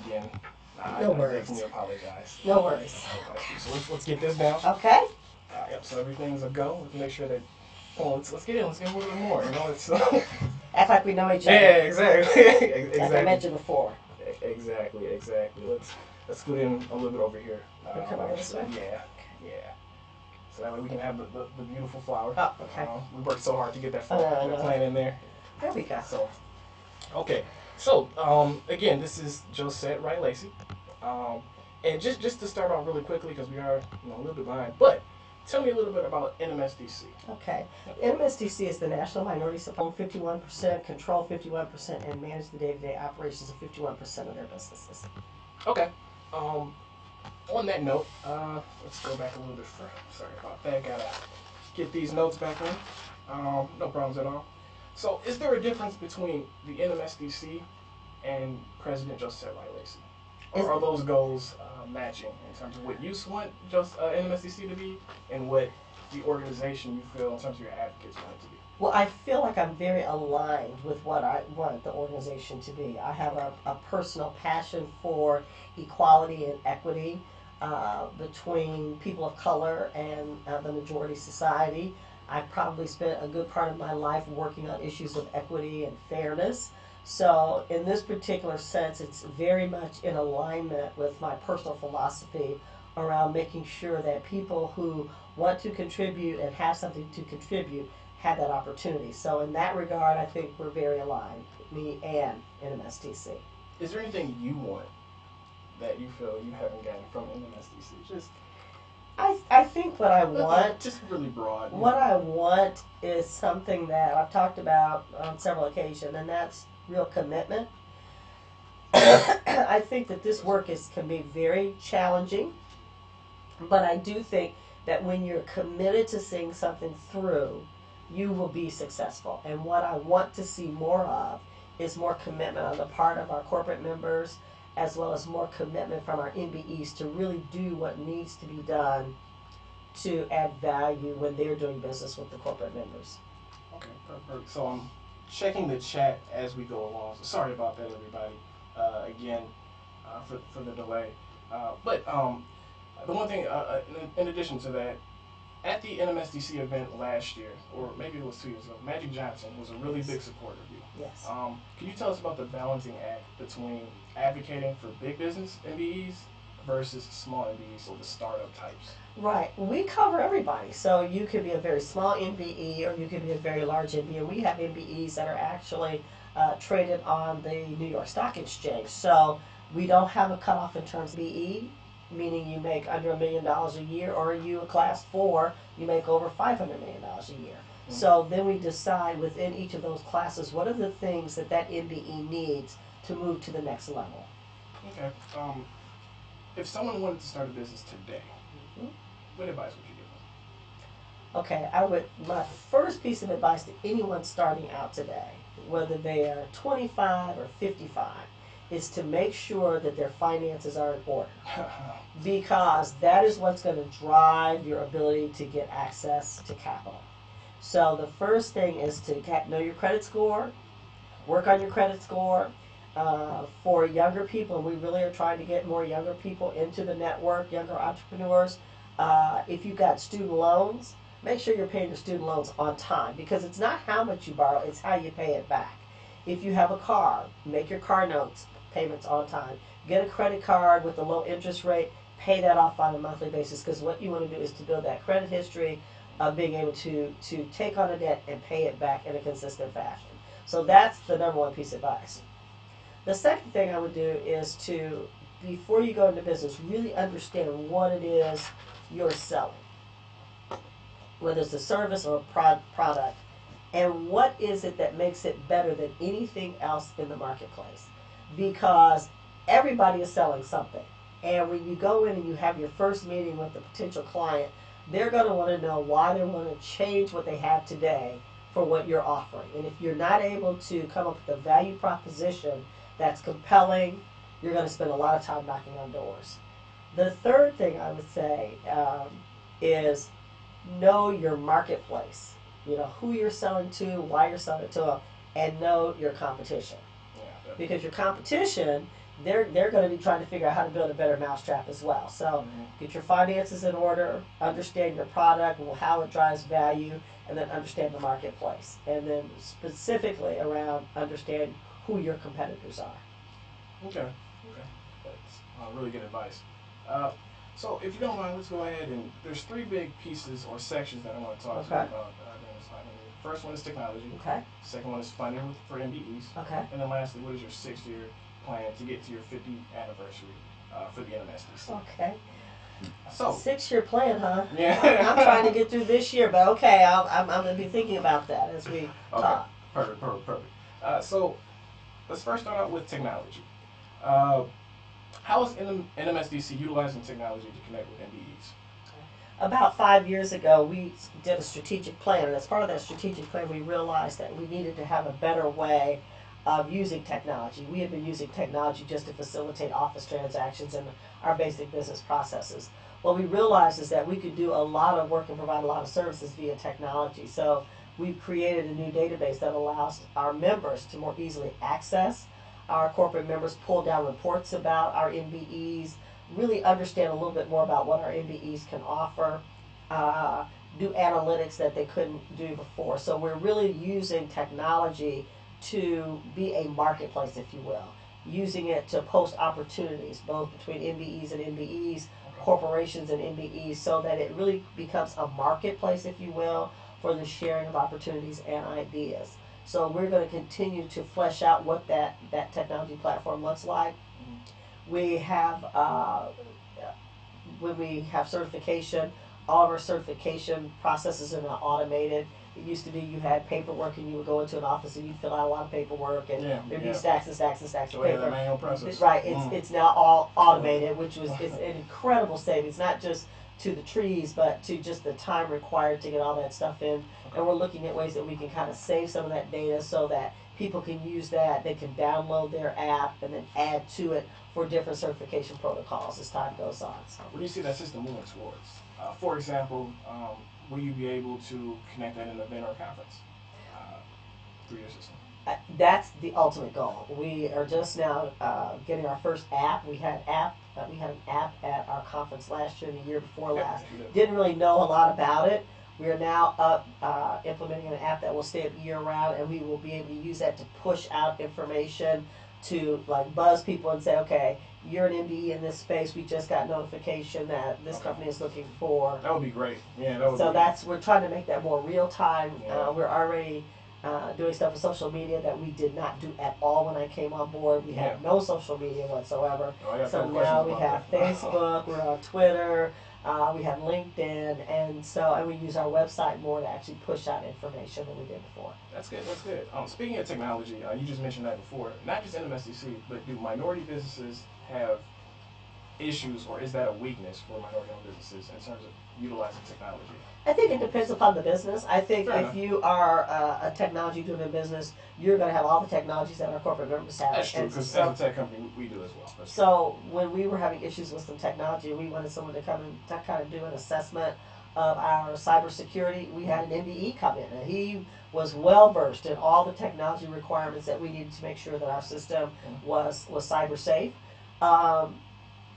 again, No I worries. definitely apologize. No worries. So let's get this down. Okay. Yep. So everything's a go. Let's make sure that. Oh, let's get in. Let's get a little bit more. You know, it's. Act like we know each other. Yeah, exactly. Exactly. As I mentioned before. Exactly. Let's scoot in a little bit over here. Come over this way. Yeah. So that way we can have the beautiful flower. Oh, okay. We worked so hard to get that plant in there. There we go. So, okay. So, again, this is Joset Wright-Lacy. And just to start off really quickly, because we are a little bit behind, but tell me a little bit about NMSDC. Okay. NMSDC is the National Minority Support, 51%, control 51%, and manage the day-to-day operations of 51% of their businesses. Okay. On that note, let's go back a little bit further. Sorry about that. Gotta get these notes back in. No problems at all. So, is there a difference between the NMSDC and President Joset Wright-Lacy? Or are those goals matching in terms of what you want NMSDC to be and what the organization you feel in terms of your advocates want it to be? Well, I feel like I'm very aligned with what I want the organization to be. I have a personal passion for equality and equity between people of color and the majority society. I probably spent a good part of my life working on issues of equity and fairness. So in this particular sense, it's very much in alignment with my personal philosophy around making sure that people who want to contribute and have something to contribute have that opportunity. So in that regard, I think we're very aligned, me and NMSDC. Is there anything you want that you feel you haven't gotten from NMSDC? Just I think what I want, just really broad. What I want is something that I've talked about on several occasions, and that's real commitment. I think that this work can be very challenging, but I do think that when you're committed to seeing something through, you will be successful. And what I want to see more of is more commitment on the part of our corporate members, as well as more commitment from our MBEs to really do what needs to be done to add value when they're doing business with the corporate members. Okay, perfect. So I'm checking the chat as we go along. So sorry about that, everybody. Again, for the delay. But the one thing, in addition to that, at the NMSDC event last year, or maybe it was 2 years ago, Magic Johnson was a really big supporter of you. Yes. Can you tell us about the balancing act between advocating for big business MBEs versus small MBEs, so the startup types? Right. We cover everybody. So you could be a very small MBE or you could be a very large MBE. And we have MBEs that are actually traded on the New York Stock Exchange. So we don't have a cutoff in terms of MBE, meaning you make under $1 million a year, or are you a class 4, you make over $500 million a year. Mm-hmm. So then we decide within each of those classes, what are the things that MBE needs to move to the next level. Okay. If someone wanted to start a business today, what advice would you give them? Okay, my first piece of advice to anyone starting out today, whether they are 25 or 55, is to make sure that their finances are in order. Because that is what's going to drive your ability to get access to capital. So the first thing is to know your credit score, work on your credit score. For younger people, and we really are trying to get more younger people into the network, younger entrepreneurs. If you've got student loans, make sure you're paying your student loans on time, because it's not how much you borrow, it's how you pay it back. If you have a car, make your car notes payments on time. Get a credit card with a low interest rate, pay that off on a monthly basis, because what you want to do is to build that credit history of being able to take on a debt and pay it back in a consistent fashion. So that's the number one piece of advice. The second thing I would do is to, before you go into business, really understand what it is you're selling, whether it's a service or a product, and what is it that makes it better than anything else in the marketplace. Because everybody is selling something. And when you go in and you have your first meeting with the potential client, they're going to want to know why they want to change what they have today for what you're offering. And if you're not able to come up with a value proposition that's compelling, you're going to spend a lot of time knocking on doors. The third thing I would say is know your marketplace. You know who you're selling to, why you're selling it to them, and know your competition. Yeah, because your competition they're going to be trying to figure out how to build a better mousetrap as well. So get your finances in order, understand your product, how it drives value, and then understand the marketplace. And then specifically around understand who your competitors are. Okay. Okay. That's really good advice. So if you don't mind, let's go ahead and there's three big pieces or sections that I want to talk to you about during this time. First one is technology. Okay. Second one is funding for MBEs. Okay. And then lastly, what is your 6-year plan to get to your 50th anniversary for the NMSDC? Okay. So 6-year plan, huh? Yeah. I'm trying to get through this year, but okay, I'm going to be thinking about that as we talk. Perfect. So let's first start out with technology. How is NMSDC utilizing technology to connect with MBEs? About 5 years ago, we did a strategic plan, and as part of that strategic plan, we realized that we needed to have a better way of using technology. We had been using technology just to facilitate office transactions and our basic business processes. What we realized is that we could do a lot of work and provide a lot of services via technology. So we've created a new database that allows our members to more easily access our corporate members, pull down reports about our MBEs, really understand a little bit more about what our MBEs can offer, do analytics that they couldn't do before. So we're really using technology to be a marketplace, if you will, using it to post opportunities both between MBEs and MBEs, corporations and MBEs, so that it really becomes a marketplace, if you will, for the sharing of opportunities and ideas. So we're going to continue to flesh out what that technology platform looks like. We have, when we have certification, all of our certification processes are now automated. It used to be you had paperwork and you would go into an office and you'd fill out a lot of paperwork and there'd be stacks and stacks and stacks of paper. Manual process. Right, it's now all automated, which was it's an incredible savings, not just to the trees, but to just the time required to get all that stuff in. And we're looking at ways that we can kind of save some of that data so that people can use that, they can download their app and then add to it for different certification protocols as time goes on. So. What do you see that system moving towards? For example, will you be able to connect that in an event or conference through your system? That's the ultimate goal. We are just now getting our first app. We had an app at our conference last year and the year before last. Didn't really know a lot about it. We are now up implementing an app that will stay up year round, and we will be able to use that to push out information to like buzz people and say, okay, you're an MBE in this space. We just got notification that this company is looking for. That would be great. Yeah, that would. So we're trying to make that more real time. Yeah. We're already doing stuff with social media that we did not do at all when I came on board. We had no social media whatsoever. So now we have Facebook. We're on Twitter. We have LinkedIn, and we use our website more to actually push out information than we did before. That's good. That's good. Speaking of technology, you just mentioned that before. Not just NMSDC, but do minority businesses have issues, or is that a weakness for minority-owned businesses in terms of utilizing technology? I think it depends upon the business. I think if you are a technology-driven business, you're going to have all the technologies that our corporate members have. That's true, because as a tech company, we do as well. So when we were having issues with some technology, we wanted someone to come in to kind of do an assessment of our cybersecurity. We had an MBE come in, and he was well-versed in all the technology requirements that we needed to make sure that our system was cyber safe.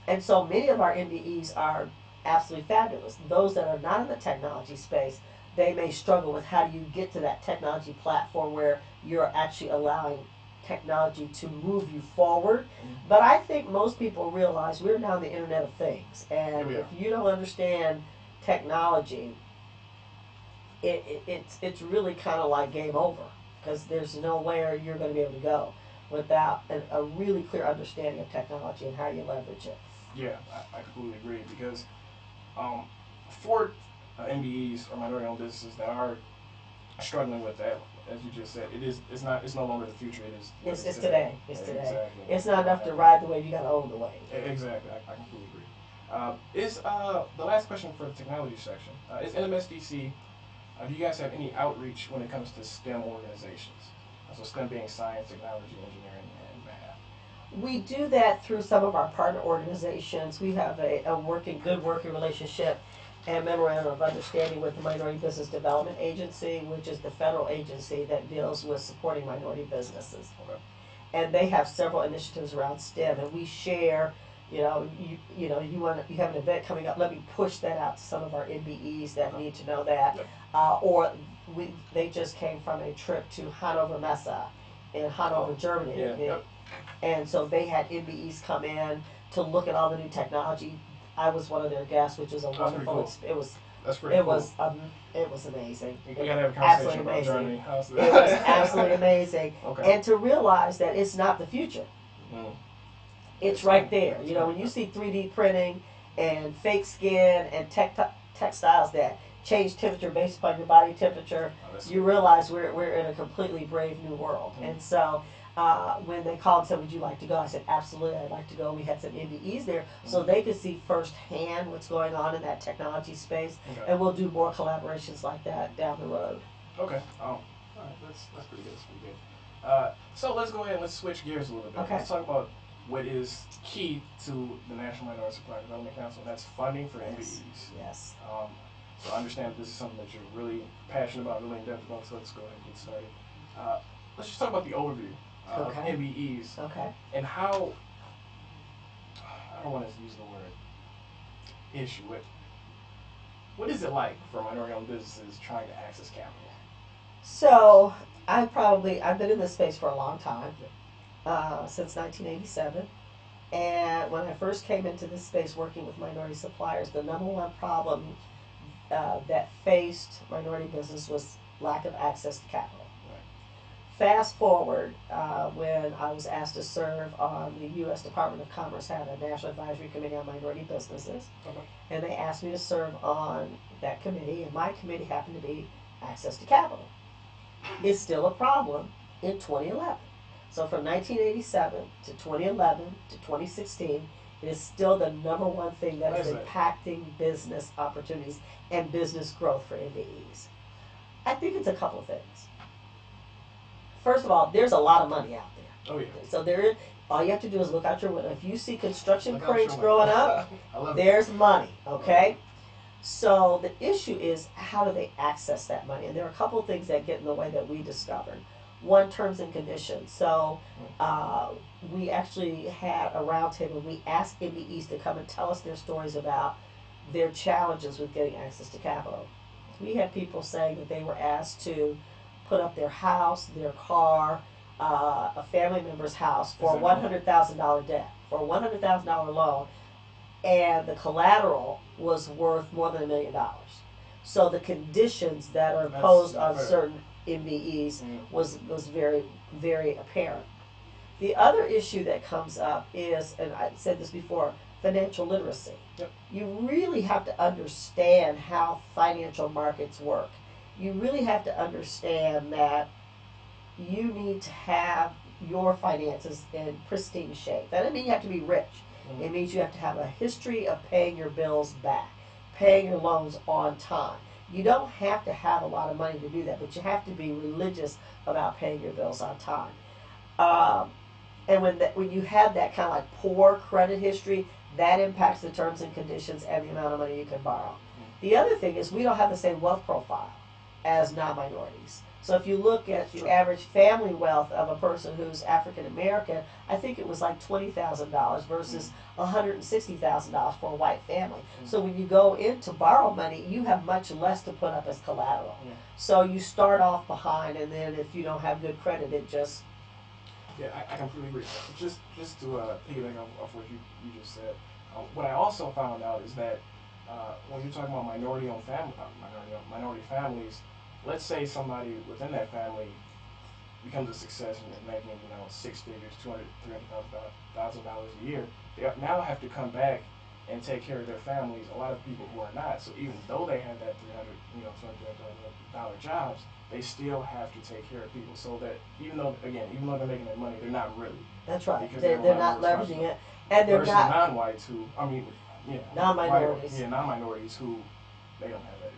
And so many of our MBEs are absolutely fabulous. Those that are not in the technology space, they may struggle with how do you get to that technology platform where you're actually allowing technology to move you forward. But I think most people realize we're now in the Internet of Things, and if you don't understand technology, it's really kind of like game over, because there's nowhere you're going to be able to go without a really clear understanding of technology and how you leverage it. Yeah, I completely agree, because for MBEs or minority-owned businesses that are struggling with that, as you just said, it's no longer the future. It's today. It's today. Exactly. It's not enough to ride the wave. You got to own the wave. Exactly. I completely agree. The last question for the technology section is NMSDC. Do you guys have any outreach when it comes to STEM organizations? So STEM being science, technology, engineering, and math. We do that through some of our partner organizations. We have a good working relationship and memorandum of understanding with the Minority Business Development Agency, which is the federal agency that deals with supporting minority businesses. Okay. and they have several initiatives around STEM, and we share. You know, you have an event coming up. Let me push that out to some of our MBEs that need to know that. Or they just came from a trip to Hannover Messe in Hanover, Germany, and so they had MBEs come in to look at all the new technology. I was one of their guests, which was a wonderful. Cool. It was. That's pretty cool. It was amazing. We gotta have a conversation about Germany. It was absolutely amazing. Okay. And to realize that it's not the future. Mm. It's right there. You know, when you see 3D printing and fake skin and textiles that change temperature based upon your body temperature, you realize we're in a completely brave new world. Mm-hmm. And so when they called and said, would you like to go? I said, absolutely, I'd like to go. We had some MBEs there so they could see firsthand what's going on in that technology space. Okay. And we'll do more collaborations like that down the road. Okay. All right. That's pretty good. That's pretty good. So let's go ahead and let's switch gears a little bit. Okay. Let's talk about what is key to the National Minority Supplier Development Council, and that's funding for MBEs. Yes. So I understand that this is something that you're really passionate about, really in depth about, so let's go ahead and get started. Let's just talk about the overview of MBEs. Okay. And how, I don't want to use the word issue, but what is it like for minority-owned businesses trying to access capital? So I've been in this space for a long time. Since 1987, and when I first came into this space working with minority suppliers, the number one problem that faced minority business was lack of access to capital. Right. Fast forward, when I was asked to serve on the U.S. Department of Commerce, had a National Advisory Committee on Minority Businesses, and they asked me to serve on that committee, and my committee happened to be access to capital. It's still a problem in 2011. So from 1987 to 2011 to 2016, it is still the number one thing that is impacting business opportunities and business growth for MBEs. I think it's a couple of things. First of all, there's a lot of money out there. Oh yeah. So all you have to do is look out your window. If you see construction cranes growing up, there's money. Okay. So the issue is, how do they access that money? And there are a couple of things that get in the way that we discovered. One, terms and conditions. So we actually had a roundtable. We asked MBEs to come and tell us their stories about their challenges with getting access to capital. We had people saying that they were asked to put up their house, their car, a family member's house for a $100,000 debt, for a $100,000 loan, and the collateral was worth more than $1 million. So the conditions that are imposed on certain MBEs was very, very apparent. The other issue that comes up is, and I said this before, financial literacy. Yep. You really have to understand how financial markets work. You really have to understand that you need to have your finances in pristine shape. That doesn't mean you have to be rich. It means you have to have a history of paying your bills back, paying your loans on time. You don't have to have a lot of money to do that, but you have to be religious about paying your bills on time. And when you have that kind of like poor credit history, that impacts the terms and conditions and the amount of money you can borrow. The other thing is, we don't have the same wealth profile as non-minorities. So if you look at the average family wealth of a person who's African American, I think it was like $20,000 versus $160,000 for a white family. So when you go in to borrow money, you have much less to put up as collateral. So you start off behind, and then if you don't have good credit, it just... Yeah, I completely agree. Just to piggyback off what you just said, what I also found out is that when you're talking about minority families, let's say somebody within that family becomes a success and making, six figures, $200,000, $300,000 a year, they now have to come back and take care of their families. A lot of people who are not. So even though they have that $200,000 jobs, they still have to take care of people. So that even though they're making that money, they're not really. That's right. They're not leveraging it, and they're not non-whites who, non-minorities. Non-minorities who they don't have that.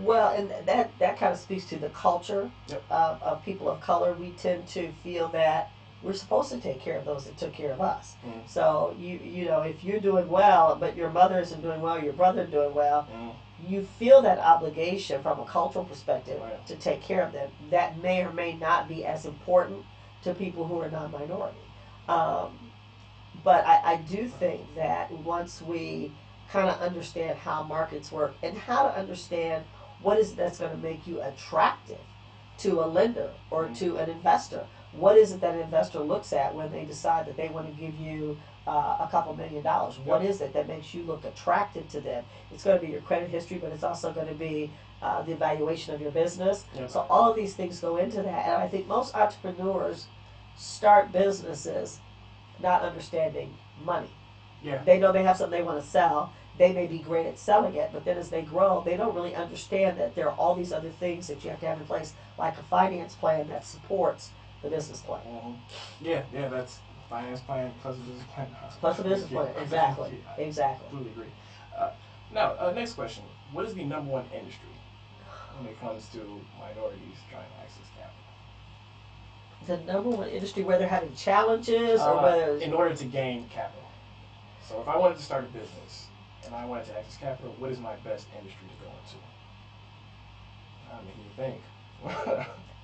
Well, and that kind of speaks to the culture of people of color. We tend to feel that we're supposed to take care of those that took care of us. So if you're doing well, but your mother isn't doing well, your brother isn't doing well, you feel that obligation from a cultural perspective to take care of them. That may or may not be as important to people who are non-minority. But I do think that once we kind of understand how markets work and how to understand what is it that's going to make you attractive to a lender or to an investor, what is it that an investor looks at when they decide that they want to give you a couple $1,000,000? What is it that makes you look attractive to them? It's going to be your credit history, but it's also going to be the evaluation of your business. Yep. So all of these things go into that. And I think most entrepreneurs start businesses not understanding money. Yeah. They know they have something they want to sell. They may be great at selling it, but then as they grow, they don't really understand that there are all these other things that you have to have in place, like a finance plan that supports the business plan. Yeah, that's finance plan plus a business plan. Plus a business plan, exactly. Yeah, Exactly. Completely agree. Now, next question. What is the #1 industry when it comes to minorities trying to access capital? The #1 industry where they're having challenges or whether in order to gain capital. So if I wanted to start a business and I wanted to access capital, what is my best industry to go into? I'm making you think.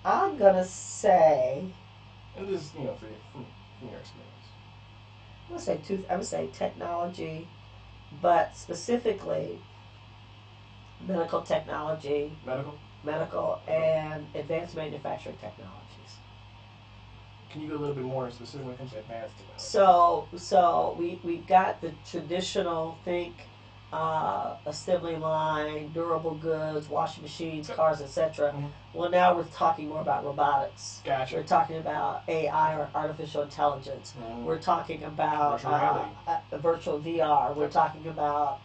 I'm gonna say, And this is, from your experience. I would say technology, but specifically medical technology, medical and advanced manufacturing technologies. Can you go a little bit more specific when it comes to advanced technology? So we've got the traditional assembly line, durable goods, washing machines, cars, etc. Mm-hmm. Well, now we're talking more about robotics. Gotcha. We're talking about AI or artificial intelligence. Mm-hmm. We're talking about virtual VR. We're talking about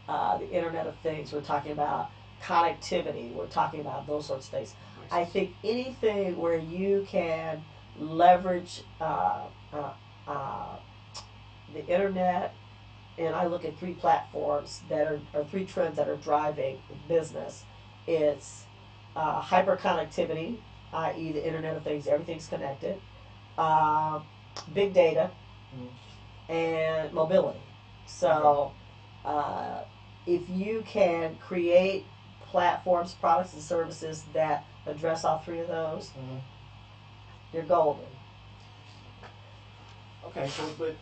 the Internet of Things. We're talking about connectivity. We're talking about those sorts of things. I think anything where you can leverage the internet, and I look at 3 platforms that are 3 trends that are driving business. It's hyperconnectivity, i.e. the Internet of Things, everything's connected, big data, and mobility. So if you can create platforms, products, and services that address all 3 of those, you're golden. Okay, so but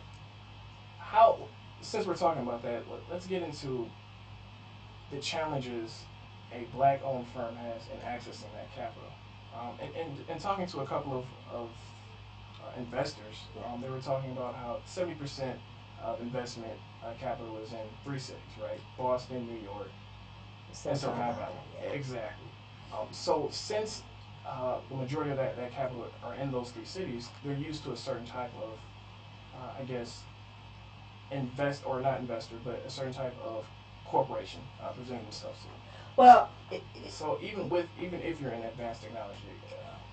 since we're talking about that, let's get into the challenges a black-owned firm has in accessing that capital. And talking to a couple of investors, they were talking about how 70% of investment capital is in 3 cities, right? Boston, New York, and Silicon Valley. Exactly. So since the majority of that capital are in those 3 cities, they're used to a certain type of, not investor, but a certain type of corporation presenting themselves to. Well, so even if you're in advanced technology,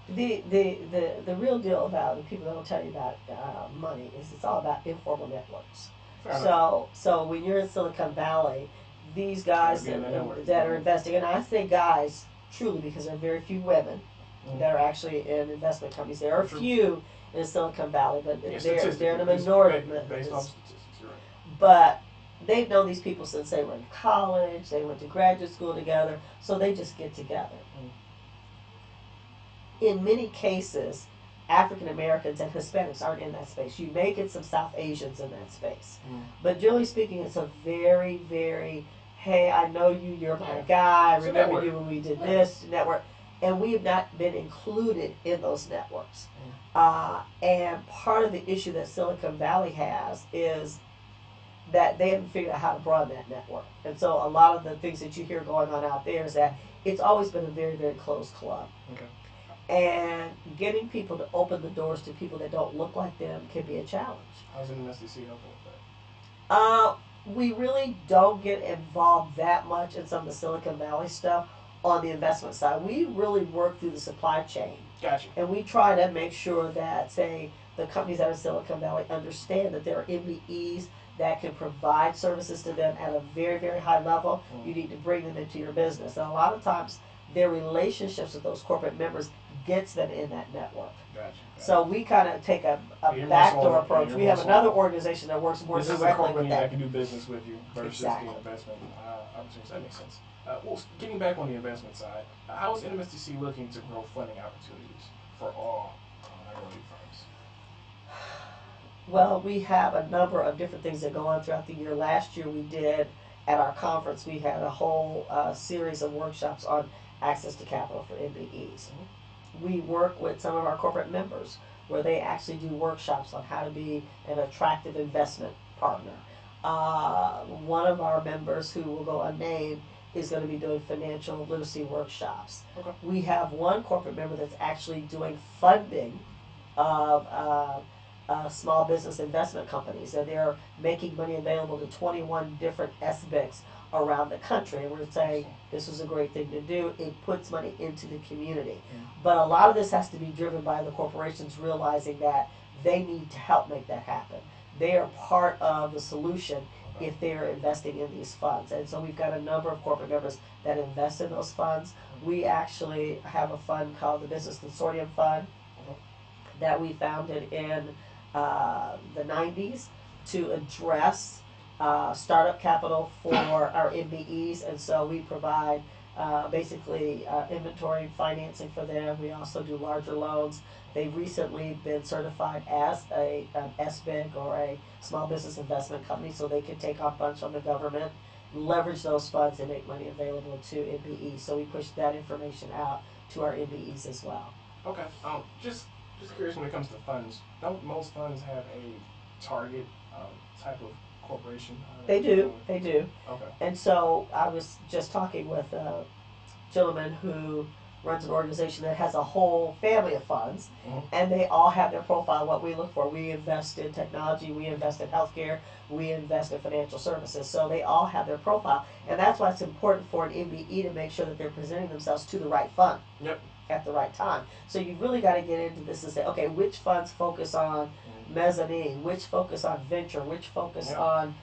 the real deal about the people that will tell you about money is it's all about informal networks. So when you're in Silicon Valley, these guys that are investing, and I say guys truly because there are very few women that are actually in investment companies. There are a few in Silicon Valley, but they're in a minority. Based on statistics, you're right. But they've known these people since they were in college, they went to graduate school together, so they just get together. In many cases, African Americans and Hispanics aren't in that space. You may get some South Asians in that space. But generally speaking, it's a very, very, hey, I know you, you're my guy, I remember you when we did this network. And we have not been included in those networks. And part of the issue that Silicon Valley has is that they haven't figured out how to broaden that network. And so a lot of the things that you hear going on out there is that it's always been a very, very closed club. Okay. And getting people to open the doors to people that don't look like them can be a challenge. How's NMSDC helping with that? We really don't get involved that much in some of the Silicon Valley stuff on the investment side. We really work through the supply chain. Gotcha. And we try to make sure that, say, the companies that are in Silicon Valley understand that there are MBEs that can provide services to them at a very, very high level. You need to bring them into your business. And a lot of times, their relationships with those corporate members gets them in that network. Gotcha. So we kind of take a backdoor approach. We have another organization that works more directly with that. This is a company that can do business with you versus the investment opportunities. That makes sense. Well, getting back on the investment side, how is NMSDC looking to grow funding opportunities for all minority firms? Well, we have a number of different things that go on throughout the year. Last year we did, at our conference, we had a whole series of workshops on access to capital for MBEs. We work with some of our corporate members where they actually do workshops on how to be an attractive investment partner. One of our members, who will go unnamed, is going to be doing financial literacy workshops. Okay. We have one corporate member that's actually doing funding of small business investment companies, and they're making money available to 21 different SBICs around the country. And we're saying this is a great thing to do. It puts money into the community. But a lot of this has to be driven by the corporations realizing that they need to help make that happen. They are part of the solution if they are investing in these funds. And so we've got a number of corporate members that invest in those funds. We actually have a fund called the Business Consortium Fund that we founded in the 90s to address startup capital for our MBEs. And so we provide basically inventory financing for them. We also do larger loans. They've recently been certified as an SBIC or a small business investment company, so they can take on funds from the government, leverage those funds, and make money available to MBEs. So we push that information out to our MBEs as well. Okay. Just curious, when it comes to funds, don't most funds have a target type of corporation? They do. They do. Okay. And so I was just talking with a gentleman who runs an organization that has a whole family of funds, and they all have their profile, what we look for. We invest in technology, we invest in healthcare, we invest in financial services. So they all have their profile, and that's why it's important for an MBE to make sure that they're presenting themselves to the right fund. Yep. At the right time. So you really got to get into this and say, okay, which funds focus on mezzanine, which focus on venture, which focus on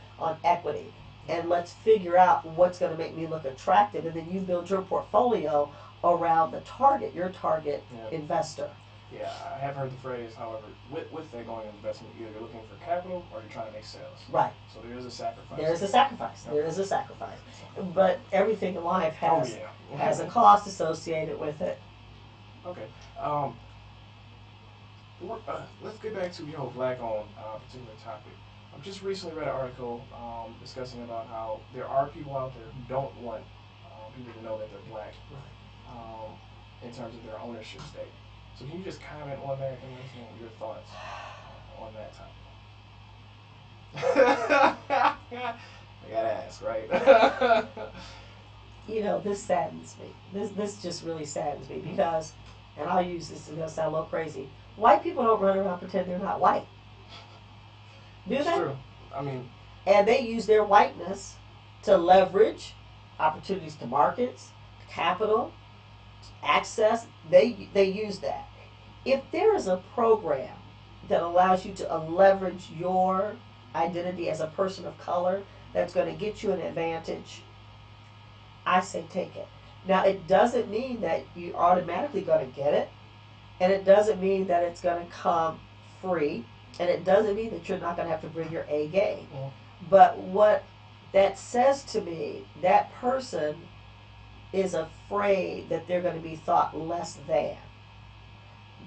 equity, and let's figure out what's going to make me look attractive, and then you build your portfolio around the target, your target investor. Yeah, I have heard the phrase, however, with that going investment, either you're looking for capital or you're trying to make sales. Right. So there is a sacrifice. There is a sacrifice. There is a sacrifice. But everything in life has has a cost associated with it. Okay. Let's get back to black on a particular topic. I've just recently read an article discussing about how there are people out there who don't want people to know that they're black in terms of their ownership stake. So can you just comment on that and let us know your thoughts on that topic? I gotta ask, right? You know, this saddens me. This just really saddens me because, and I'll use this, it's gonna sound a little crazy, white people don't run around pretend they're not white. Do they? True. I mean, and they use their whiteness to leverage opportunities to markets, capital, access. They use that. If there is a program that allows you to leverage your identity as a person of color that's going to get you an advantage, I say take it. Now, it doesn't mean that you're automatically going to get it, and it doesn't mean that it's going to come free, and it doesn't mean that you're not going to have to bring your A game. But what that says to me, that person is afraid that they're going to be thought less than.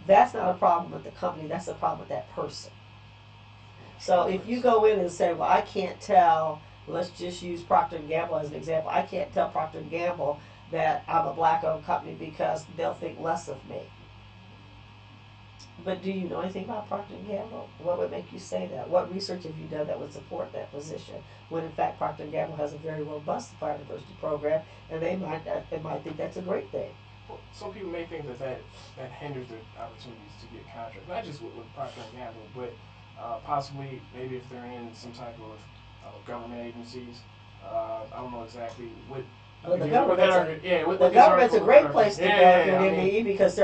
That's not a problem with the company, that's a problem with that person. So if you go in and say, well, I can't tell, let's just use Procter & Gamble as an example, I can't tell Procter & Gamble that I'm a black-owned company because they'll think less of me. But do you know anything about Procter & Gamble? What would make you say that? What research have you done that would support that position? When in fact Procter & Gamble has a very robust supplier diversity program, and they might think that's a great thing. Well, some people may think that hinders their opportunities to get contracts, not just with Procter & Gamble, but possibly maybe if they're in some type of government agencies. I don't know exactly what. Well, the government's a great place to go to an MBE because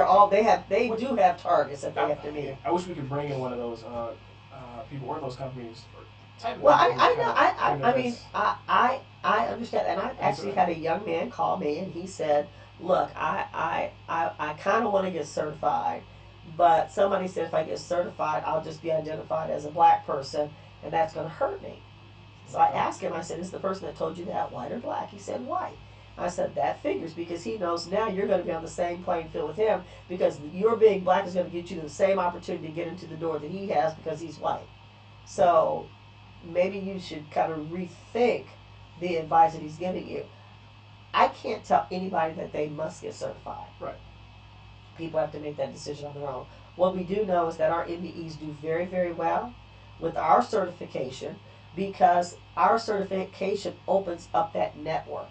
they do have targets that they have to meet. I wish we could bring in one of those people or those companies. Well, I understand, and I actually had a young man call me, and he said, "Look, I kind of want to get certified, but somebody said if I get certified, I'll just be identified as a black person, and that's going to hurt me." So I asked him, I said, "Is the person that told you that white or black?" He said, "White." I said, that figures, because he knows now you're going to be on the same playing field with him, because your being black is going to get you the same opportunity to get into the door that he has because he's white. So maybe you should kind of rethink the advice that he's giving you. I can't tell anybody that they must get certified. Right. People have to make that decision on their own. What we do know is that our MBEs do very, very well with our certification, because our certification opens up that network.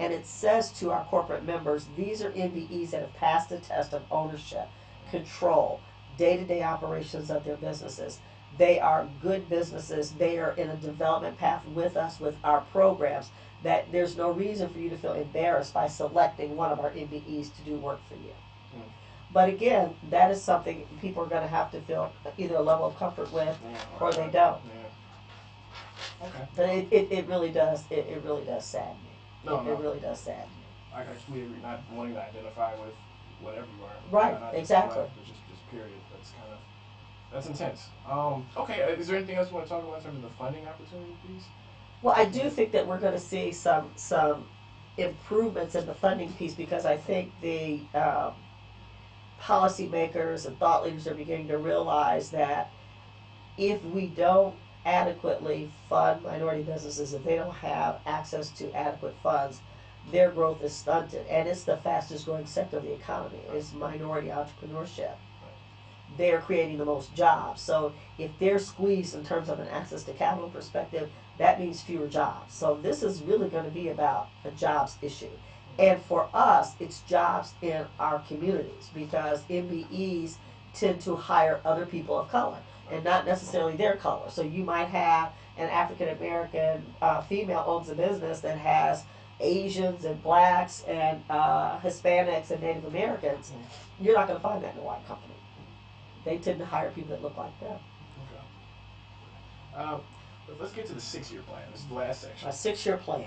And it says to our corporate members, these are MBEs that have passed the test of ownership, control, day-to-day operations of their businesses. They are good businesses. They are in a development path with us, with our programs, that there's no reason for you to feel embarrassed by selecting one of our MBEs to do work for you. But again, that is something people are going to have to feel either a level of comfort with, or they don't. Okay. But it really does, it really does sadden me. It really does sadden me. I completely agree. Not wanting to identify with whatever you are. Right, not exactly. Just black, just period. That's intense. Okay, is there anything else you want to talk about in terms of the funding opportunity piece? Well, I do think that we're going to see some improvements in the funding piece, because I think the policymakers and thought leaders are beginning to realize that if we don't adequately fund minority businesses, if they don't have access to adequate funds, their growth is stunted. And it's the fastest growing sector of the economy, is minority entrepreneurship. They're creating the most jobs. So if they're squeezed in terms of an access to capital perspective, that means fewer jobs. So this is really going to be about a jobs issue. And for us, it's jobs in our communities, because MBEs tend to hire other people of color and not necessarily their color. So you might have an African American female owns a business that has Asians and blacks and Hispanics and Native Americans. You're not going to find that in a white company. They tend to hire people that look like them. Okay. Let's get to the 6-year plan. This is the last section. A 6-year plan.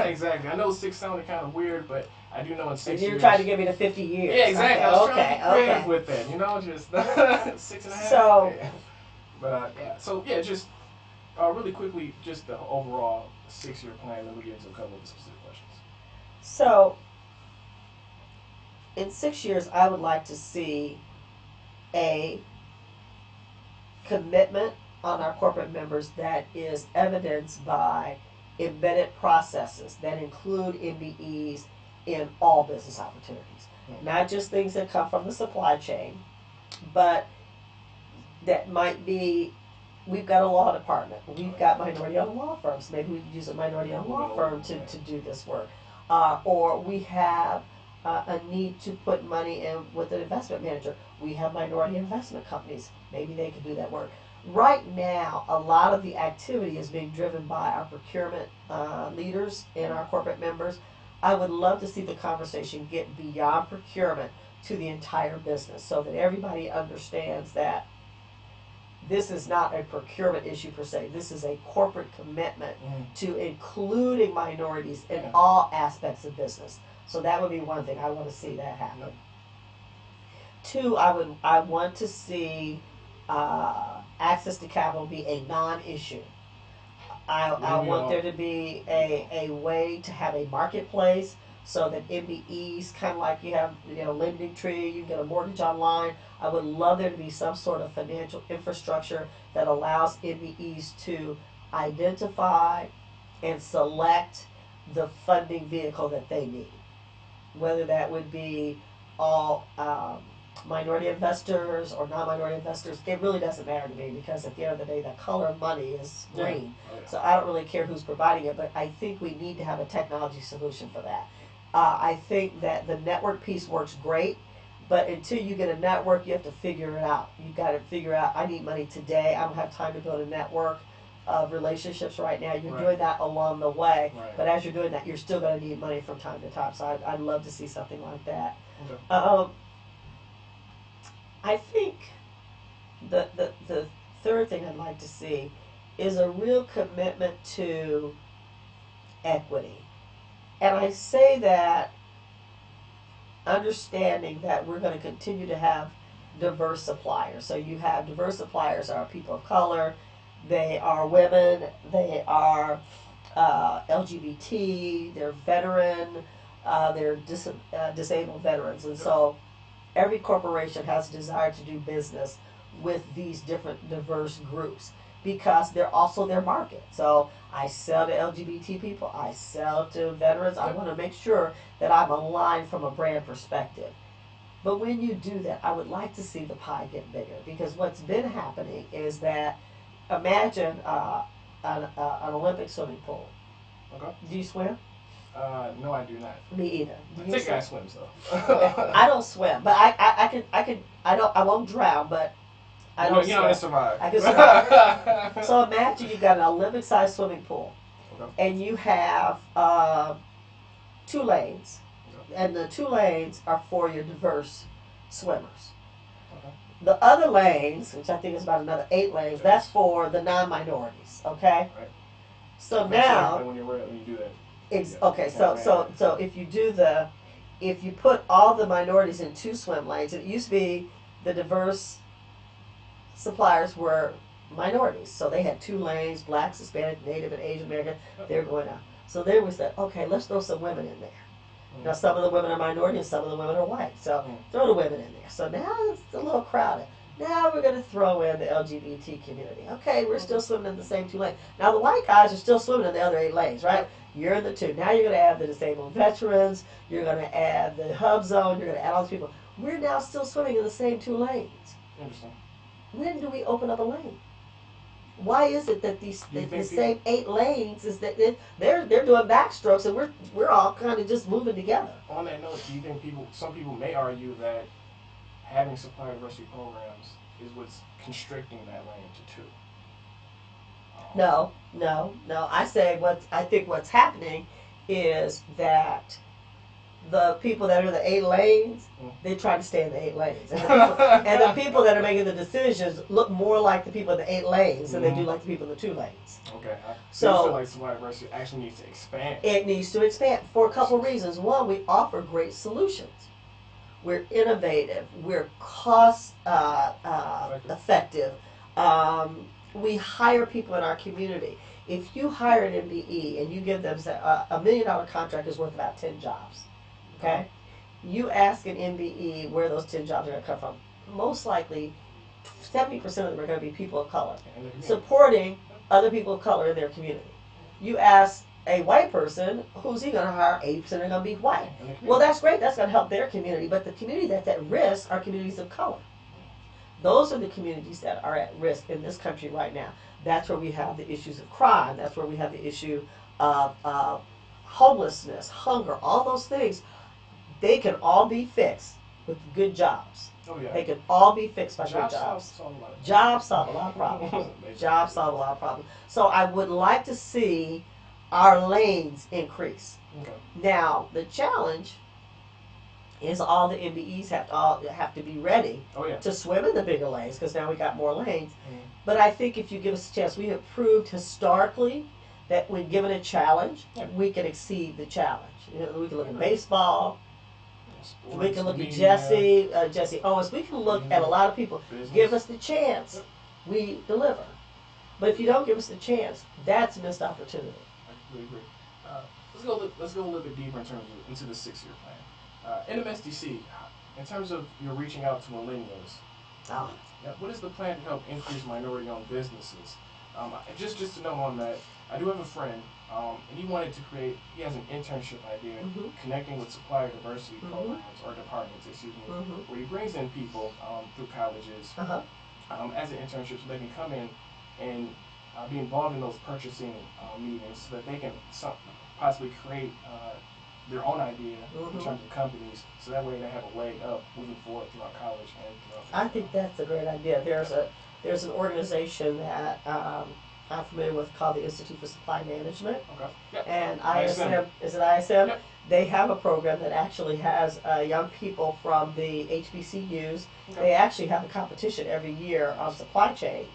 Exactly. I know 6 sounded kind of weird, but I do know in 6 years. You're trying to give me the 50 years. Yeah, exactly. I was trying to be creative okay. with that. You know, just 6.5. So. Yeah. But yeah. So yeah, just really quickly, just the overall 6-year plan. Then we'll get into a couple of the specific questions. So, in 6 years, I would like to see a commitment on our corporate members that is evidenced by embedded processes that include MBEs in all business opportunities. Not just things that come from the supply chain, but that might be, we've got a law department, we've got minority-owned law firms, maybe we could use a minority-owned law firm to do this work. Or we have a need to put money in with an investment manager. We have minority investment companies, maybe they could do that work. Right now, a lot of the activity is being driven by our procurement leaders and our corporate members. I would love to see the conversation get beyond procurement to the entire business, so that everybody understands that this is not a procurement issue per se. This is a corporate commitment to including minorities in all aspects of business. So that would be one thing. I want to see that happen. 2, I want to see access to capital be a non-issue. I want there to be a way to have a marketplace, so that MBEs, kind of like you have, Lending Tree, you can get a mortgage online. I would love there to be some sort of financial infrastructure that allows MBEs to identify and select the funding vehicle that they need. Whether that would be all minority investors or non-minority investors, it really doesn't matter to me, because at the end of the day, the color of money is green. So I don't really care who's providing it, but I think we need to have a technology solution for that. I think that the network piece works great, but until you get a network, you have to figure it out. You've got to figure out, I need money today. I don't have time to build a network of relationships right now. You're doing that along the way, but as you're doing that, you're still going to need money from time to time. So I'd love to see something like that. I think the third thing I'd like to see is a real commitment to equity. And I say that understanding that we're going to continue to have diverse suppliers. So you have diverse suppliers are people of color, they are women, they are LGBT, they're veteran, they're disabled veterans, and so every corporation has a desire to do business with these different diverse groups because they're also their market. So I sell to LGBT people, I sell to veterans. I want to make sure that I'm aligned from a brand perspective. But when you do that, I would like to see the pie get bigger, because what's been happening is that, imagine an Olympic swimming pool. Okay. Do you swim? No, I do not. Me either. I think I swim though. Okay. I don't swim, but I won't drown, but I don't swim. You know, I survive. I can survive. So imagine you've got an Olympic-sized swimming pool, Okay. and you have 2 lanes, and the 2 lanes are for your diverse swimmers. Okay. The other lanes, which I think is about another 8 lanes, that's for the non-minorities. Okay. Right. So now, when you do that. Okay, so if you put all the minorities in 2 swim lanes, it used to be the diverse suppliers were minorities, so they had 2 lanes: Blacks, Hispanic, Native, and Asian American. They're going out. So they was that, okay, let's throw some women in there. Now some of the women are minority and some of the women are white, so throw the women in there. So now it's a little crowded. Now we're going to throw in the LGBT community. Okay, we're still swimming in the same 2 lanes. Now the white guys are still swimming in the other 8 lanes, right? You're in the 2. Now you're going to add the disabled veterans. You're going to add the hub zone. You're going to add all these people. We're now still swimming in the same 2 lanes. Interesting. When do we open up a lane? Why is it that the same 8 lanes is that they're doing backstrokes and we're all kind of just moving together? On that note, do you think some people may argue that having supplier diversity programs is what's constricting that lane to 2? No. I think what's happening is that the people that are in the 8 lanes, they try to stay in the 8 lanes. And the people that are making the decisions look more like the people in the 8 lanes than they do like the people in the 2 lanes. Okay. So you feel like supplier diversity actually needs to expand? It needs to expand for a couple reasons. One, we offer great solutions. We're innovative. We're cost effective. We hire people in our community. If you hire an MBE and you give them $1 million contract is worth about 10 jobs. Okay? You ask an MBE where those 10 jobs are going to come from. Most likely, 70% of them are going to be people of color, supporting other people of color in their community. You ask a white person, who's he going to hire? 80% are going to be white. Well, that's great. That's going to help their community. But the community that's at risk are communities of color. Those are the communities that are at risk in this country right now. That's where we have the issues of crime. That's where we have the issue of homelessness, hunger, all those things. They can all be fixed with good jobs. Oh, yeah. They can all be fixed by good jobs. Jobs solve a lot of problems. Jobs solve a lot of problems. So I would like to see our lanes increase. Okay. Now, the challenge is all the MBEs have to be ready to swim in the bigger lanes, because now we got more lanes. But I think if you give us a chance, we have proved historically that when given a challenge, we can exceed the challenge. You know, we can look at baseball. We can look at Jesse Owens. We can look at a lot of people. Give us the chance, we deliver. But if you don't give us the chance, that's a missed opportunity. I completely agree. Let's go a little bit deeper into the 6-year plan. NMSDC, in terms of you're reaching out to millennials, what is the plan to help increase minority-owned businesses? Just to know on that, I do have a friend, and he has an internship idea, connecting with supplier diversity programs, or departments, where he brings in people through colleges as an internship, so they can come in and be involved in those purchasing meetings, so that they can possibly create their own idea in terms of companies, so that way they have a leg up moving forward throughout college and throughout. I think that's a great idea. There's an organization that I'm familiar with called the Institute for Supply Management. Okay. Yep. And ISM, is it ISM? Yep. They have a program that actually has young people from the HBCUs. They actually have a competition every year on supply chain,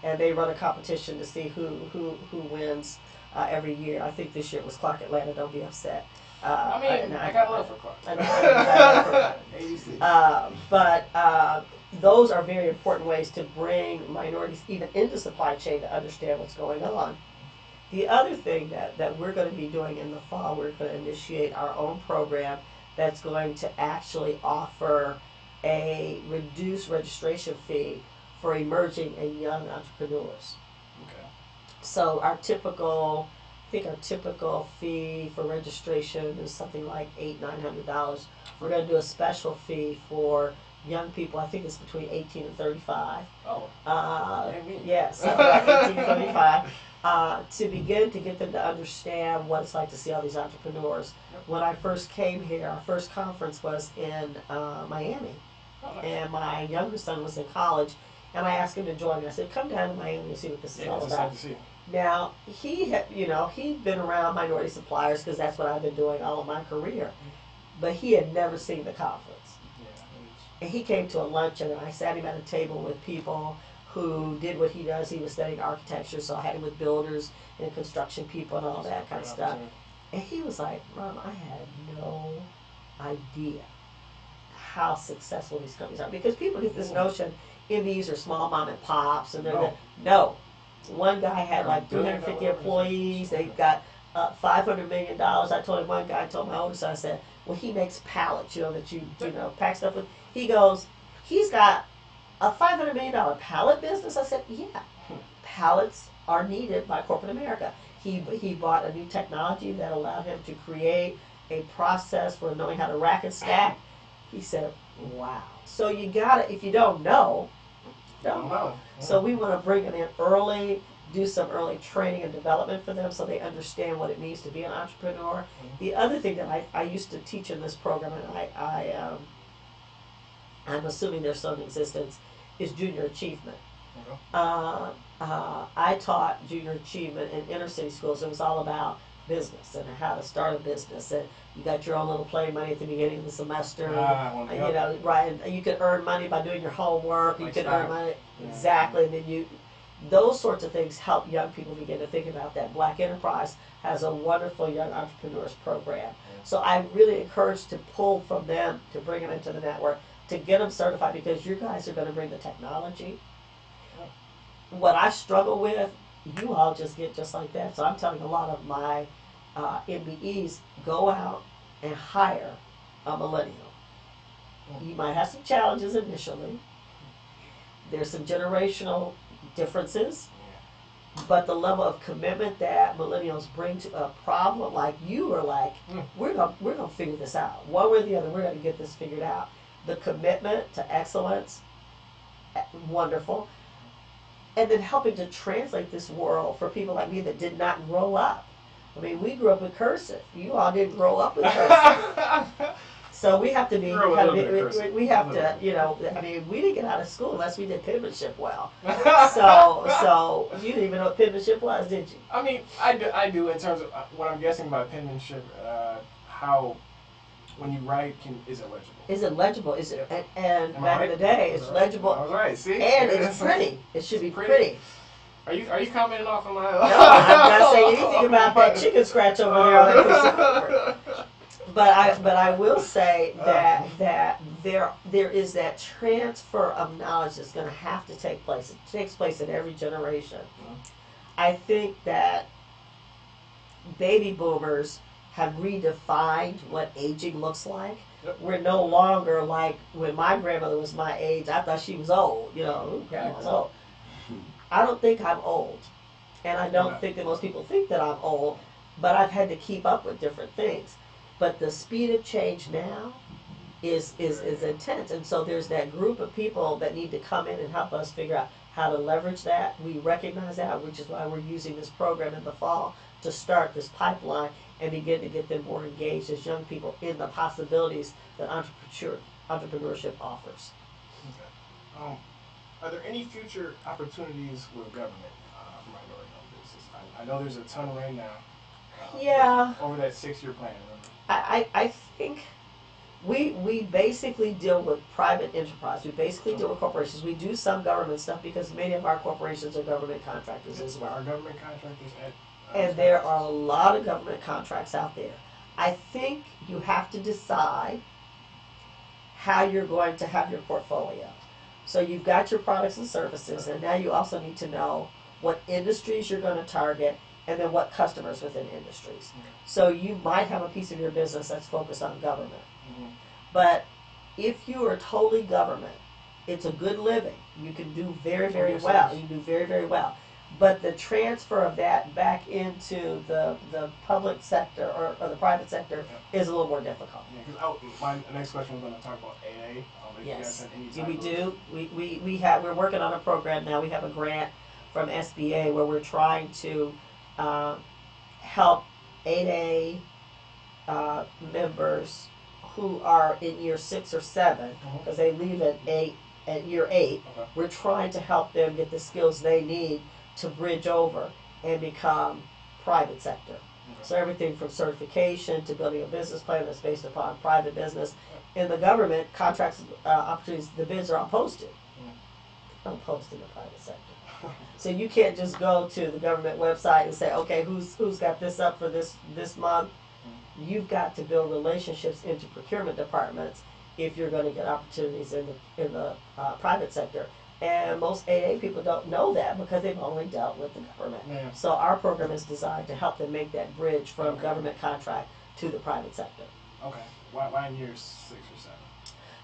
and they run a competition to see who wins every year. I think this year it was Clark Atlanta. Don't be upset. I got love for Clark. But those are very important ways to bring minorities even into supply chain to understand what's going on. The other thing that we're going to be doing in the fall, we're going to initiate our own program that's going to actually offer a reduced registration fee for emerging and young entrepreneurs. Okay. So I think our typical fee for registration is something like $800-900. We're going to do a special fee for young people. I think it's between 18 and 35. Oh. Yes, about 18 and 35. To begin to get them to understand what it's like to see all these entrepreneurs. Yep. When I first came here, our first conference was in Miami. Oh, nice. And my younger son was in college, and I asked him to join me. I said, "Come down to Miami and see what this is all about." To see. Now he'd been around minority suppliers because that's what I've been doing all of my career, but he had never seen the conference. Yeah. And he came to a luncheon, and I sat him at a table with people who did what he does. He was studying architecture, so I had him with builders and construction people and all that kind of stuff. And he was like, "Mom, I had no idea how successful these companies are." Because people get this notion MBEs are small mom and pops, and no. One guy had like 350 employees. They've got $500 million. I told him, one guy told my oldest son, I said, "Well, he makes pallets, that you pack stuff with." He goes, "He's got a $500 million pallet business?" I said, "Yeah, pallets are needed by corporate America." He bought a new technology that allowed him to create a process for knowing how to rack and stack. He said, "Wow." So you gotta, if you don't know, don't know. So we want to bring them in early, do some early training and development for them so they understand what it means to be an entrepreneur. The other thing that I used to teach in this program, and I'm assuming they're still in existence, is junior achievement. I taught junior achievement in inner city schools. It was all about business and how to start a business, and you got your own little play money at the beginning of the semester. Right? And you can earn money by doing your homework. You can earn money exactly, and then those sorts of things help young people begin to think about that. Black Enterprise has a wonderful young entrepreneurs program. So I really encourage to pull from them to bring them into the network to get them certified, because you guys are going to bring the technology. What I struggle with, you all just get just like that. So I'm telling a lot of my MBEs, go out and hire a millennial. You might have some challenges initially. There's some generational differences, but the level of commitment that millennials bring to a problem, like you are like, we're gonna figure this out. One way or the other, we're gonna get this figured out. The commitment to excellence, wonderful. And then helping to translate this world for people like me that did not grow up. I mean, we grew up with cursive. You all didn't grow up with cursive. So we have to be, we have to, I mean, we didn't get out of school unless we did penmanship well. So you didn't even know what penmanship was, did you? I mean, I do in terms of what I'm guessing by penmanship, how when you write, is it legible? Is it legible? Is it? And back in the day, it's legible. All right, see? And it's pretty. It should be pretty. Are you commenting off on my? No, I'm not saying anything about that chicken scratch over there. But I will say that there is that transfer of knowledge that's going to have to take place. It takes place in every generation. I think that baby boomers have redefined what aging looks like. We're no longer like when my grandmother was my age. I thought she was old. Grandma's old. I don't think I'm old, and I don't think that most people think that I'm old. But I've had to keep up with different things. But the speed of change now is intense, and so there's that group of people that need to come in and help us figure out how to leverage that. We recognize that, which is why we're using this program in the fall to start this pipeline and begin to get them more engaged as young people in the possibilities that entrepreneurship offers. Okay. Are there any future opportunities with government for minority-owned business? I know there's a ton right now. Over that 6-year plan, remember? I think we basically deal with private enterprise. We basically deal with corporations. We do some government stuff because many of our corporations are government contractors as well. Are government contractors and there are a lot of government contracts out there. I think you have to decide how you're going to have your portfolio. So you've got your products and services, and now you also need to know what industries you're going to target and then what customers within industries. So you might have a piece of your business that's focused on government. But if you are totally government, it's a good living. You can do very, very well. You can do very, very well. But the transfer of that back into the public sector or the private sector is a little more difficult. Yeah, because my next question was going to talk about AA. Yes, we do. We're working on a program now. We have a grant from SBA where we're trying to help 8A members who are in year 6 or 7, because they leave at year 8. We're trying to help them get the skills they need to bridge over and become private sector. So everything from certification to building a business plan that's based upon private business. In the government, contracts, opportunities, the bids are all posted. Don't post in the private sector. So you can't just go to the government website and say, okay, who's got this up for this month? You've got to build relationships into procurement departments if you're going to get opportunities in the private sector. And most AA people don't know that because they've only dealt with the government. Yeah. So our program is designed to help them make that bridge from government contract to the private sector. Okay. Why in years 6 or 7?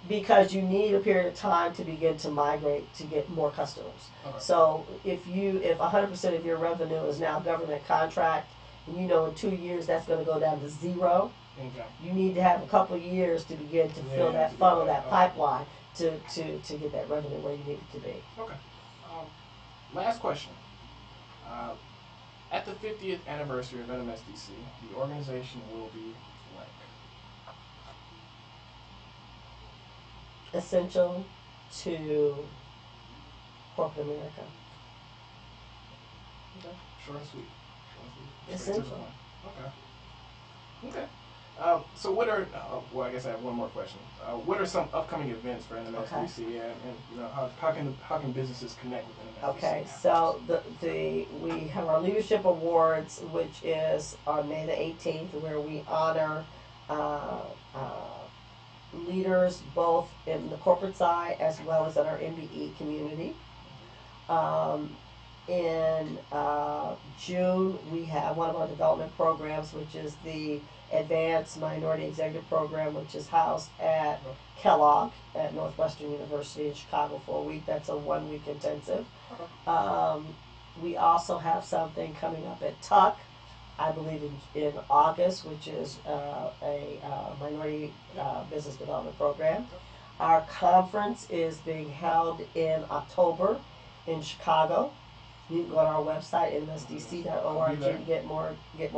Because you need a period of time to begin to migrate to get more customers. So if 100% of your revenue is now government contract, and you know in 2 years that's going to go down to 0, you need to have a couple of years to begin to fill that funnel, that pipeline, to get that revenue where you need it to be. Okay. Last question. At the 50th anniversary of NMSDC, the organization will be blank. Essential to corporate America. Okay. Short and sweet. Essential. Okay. So what are, well, I guess I have one more question. What are some upcoming events for NMSDC, and how can businesses connect with NMSDC? Okay, so we have our Leadership Awards, which is on May the 18th, where we honor leaders both in the corporate side as well as in our MBE community. In June, we have one of our development programs, which is the Advanced Minority Executive Program, which is housed at Kellogg at Northwestern University in Chicago for a week. That's a 1-week intensive. We also have something coming up at Tuck, I believe in August, which is a minority business development program. Our conference is being held in October in Chicago. You can go to our website, nmsdc.org, and get more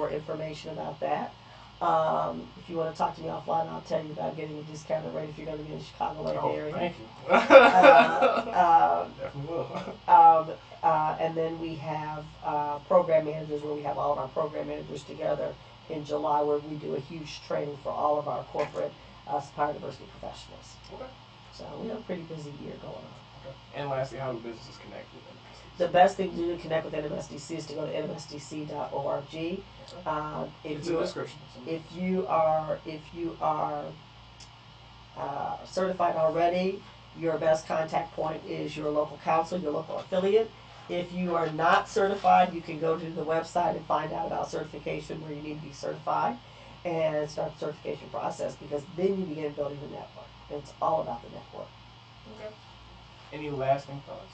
information about that. If you want to talk to me offline, I'll tell you about getting a discounted rate if you're going to be in the Chicagoland area. Thank you. Definitely will. And then we have program managers, where we have all of our program managers together in July, where we do a huge training for all of our corporate Supplier diversity professionals. Okay. So we have a pretty busy year going on. Okay. And lastly, how do businesses connect with NMSDC? The best thing to do to connect with NMSDC is to go to nmsdc.org. It's in the description. If you are certified already, your best contact point is your local council, your local affiliate. If you are not certified, you can go to the website and find out about certification, where you need to be certified, and start the certification process, because then you begin building the network. And it's all about the network. Okay. Any lasting thoughts?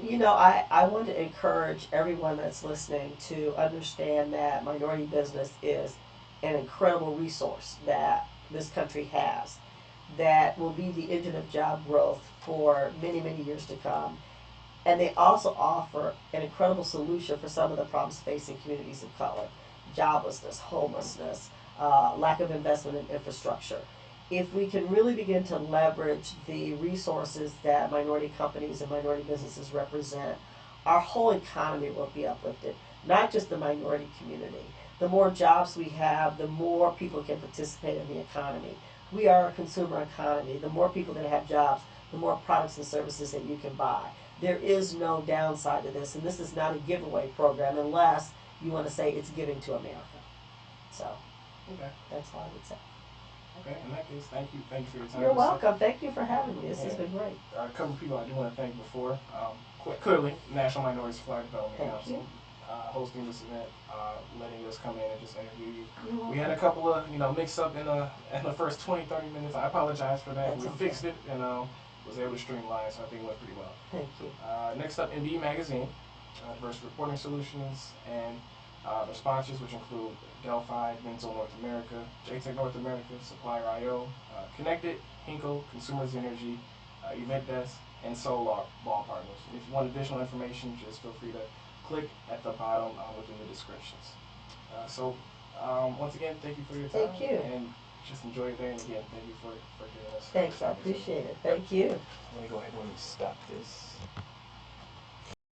You know, I want to encourage everyone that's listening to understand that minority business is an incredible resource that this country has, that will be the engine of job growth for many, many years to come. And they also offer an incredible solution for some of the problems facing communities of color: joblessness, homelessness, lack of investment in infrastructure. If we can really begin to leverage the resources that minority companies and minority businesses represent, our whole economy will be uplifted, not just the minority community. The more jobs we have, the more people can participate in the economy. We are a consumer economy. The more people that have jobs, the more products and services that you can buy. There is no downside to this, and this is not a giveaway program unless you want to say it's giving to America. So, that's all I would say. Okay, in that case, thank you for your time. You're welcome. Thank you for having me. This has been great. A couple of people I do want to thank before. clearly, National Minority Supplier Development Thank Council. you. Hosting this event, letting us come in and just interview you. You're We had a couple of, mix up in the first 20, 30 minutes. I apologize for that. That's We okay. fixed it and was able to streamline, so I think it went pretty well. Thank you. Next up, MB Magazine, Diverse Reporting Solutions, and their sponsors, which include Delphi, Mental North America, JTech North America, Supplier IO, Connected, Hinkle, Consumers Energy, Event Desk, and Solar Ball Partners. And if you want additional information, just feel free to click at the bottom within the descriptions. Once again, thank you for your time. Thank you. And just enjoy your day. And again, thank you for giving us. Thanks, I appreciate it. Thank you. Let me go ahead and stop this.